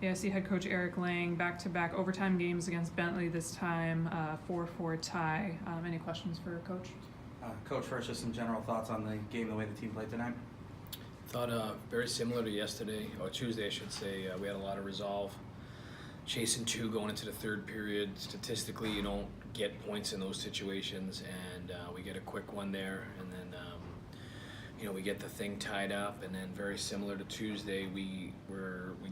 AIC head coach Eric Lang, back-to-back overtime games against Bentley this time, 4-4 tie. Any questions for Coach? Coach, first, just some general thoughts on the game, the way the team played tonight. Thought very similar to yesterday, or Tuesday I should say. We had a lot of resolve. Chasing two going into the third period. Statistically, you don't get points in those situations, and we get a quick one there, and then we get the thing tied up, and then very similar to Tuesday, we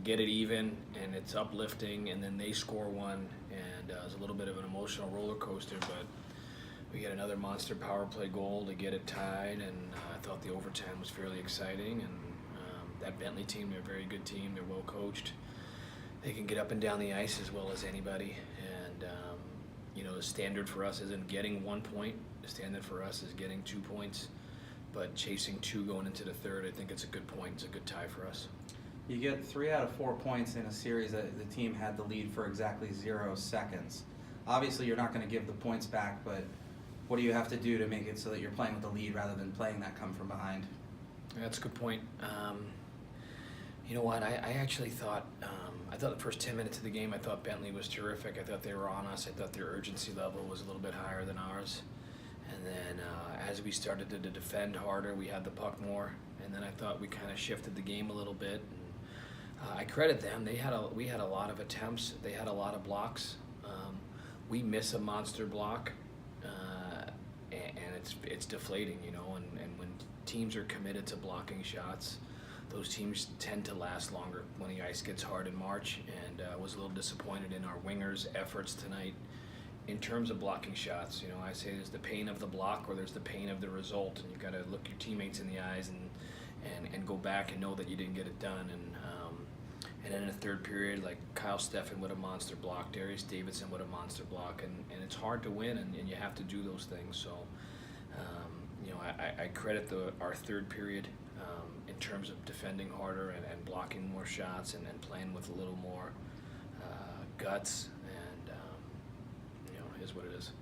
get it even, and it's uplifting, and then they score one, and it was a little bit of an emotional roller coaster, but we get another monster power play goal to get it tied, and I thought the overtime was fairly exciting, and that Bentley team, they're a very good team, they're well coached. They can get up and down the ice as well as anybody, and the standard for us isn't getting 1 point. The standard for us is getting 2 points, but chasing two going into the third, I think it's a good point. It's a good tie for us. You get 3 out of 4 points in a series that the team had the lead for exactly 0 seconds. Obviously, you're not going to give the points back, but what do you have to do to make it so that you're playing with the lead rather than playing that come from behind? That's a good point. You know what? I actually thought the first 10 minutes of the game, I thought Bentley was terrific. I thought they were on us. I thought their urgency level was a little bit higher than ours. And then as we started to defend harder, we had the puck more. And then I thought we kind of shifted the game a little bit. And, I credit them. We had a lot of attempts. They had a lot of blocks. We miss a monster block, and it's deflating, And when teams are committed to blocking shots, those teams tend to last longer when the ice gets hard in March, and I was a little disappointed in our wingers' efforts tonight in terms of blocking shots. I say there's the pain of the block or there's the pain of the result, and you've got to look your teammates in the eyes and go back and know that you didn't get it done. And then in the third period, like Kyle Steffen with a monster block, Darius Davidson with a monster block, and it's hard to win, and you have to do those things. So, I credit our third period in terms of defending harder and blocking more shots and playing with a little more guts, and is what it is.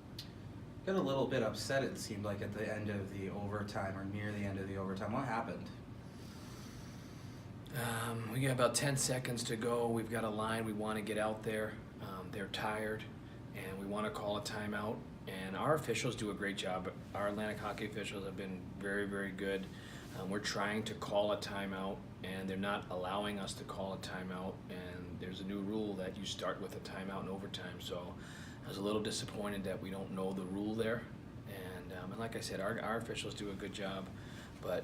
Got a little bit upset, it seemed like, at the end of the overtime or near the end of the overtime. What happened? We got about 10 seconds to go. We've got a line. We want to get out there. They're tired, and we want to call a timeout. And our officials do a great job. Our Atlantic hockey officials have been very, very good. We're trying to call a timeout, and they're not allowing us to call a timeout. And there's a new rule that you start with a timeout in overtime. So I was a little disappointed that we don't know the rule there. And like I said, our officials do a good job. But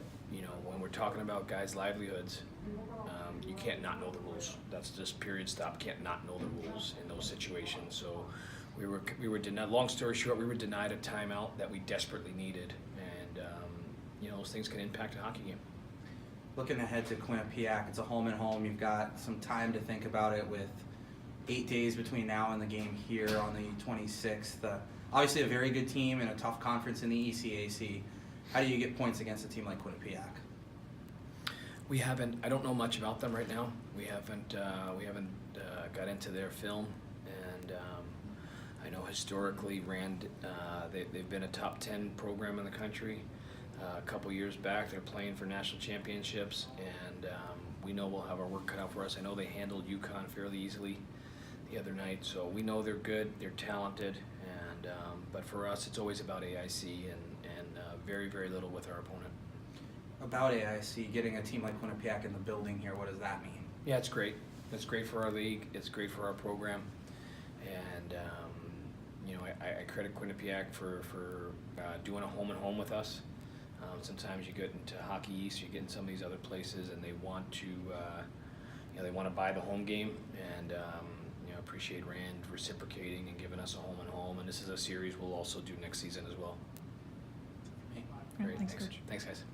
when we're talking about guys' livelihoods, you can't not know the rules. That's just period stop. Can't not know the rules in those situations. So we were denied. Long story short, we were denied a timeout that we desperately needed, and those things can impact a hockey game. Looking ahead to Quinnipiac, it's a home and home. You've got some time to think about it with 8 days between now and the game here on the 26th. Obviously, a very good team and a tough conference in the ECAC. How do you get points against a team like Quinnipiac? We haven't. I don't know much about them right now. We haven't got into their film, and I know historically they've been a top 10 program in the country. A couple years back, they're playing for national championships, and we know we'll have our work cut out for us. I know they handled UConn fairly easily the other night, so we know they're good, they're talented, and but for us, it's always about AIC and very, very little with our opponent. About AIC, getting a team like Quinnipiac in the building here, what does that mean? Yeah, it's great. It's great for our league. It's great for our program, and I credit Quinnipiac for doing a home and home with us. Sometimes you get into Hockey East, you get in some of these other places, and they want to buy the home game, and appreciate Rand reciprocating and giving us a home and home. And this is a series we'll also do next season as well. Great. Thanks, Coach. Thanks, guys.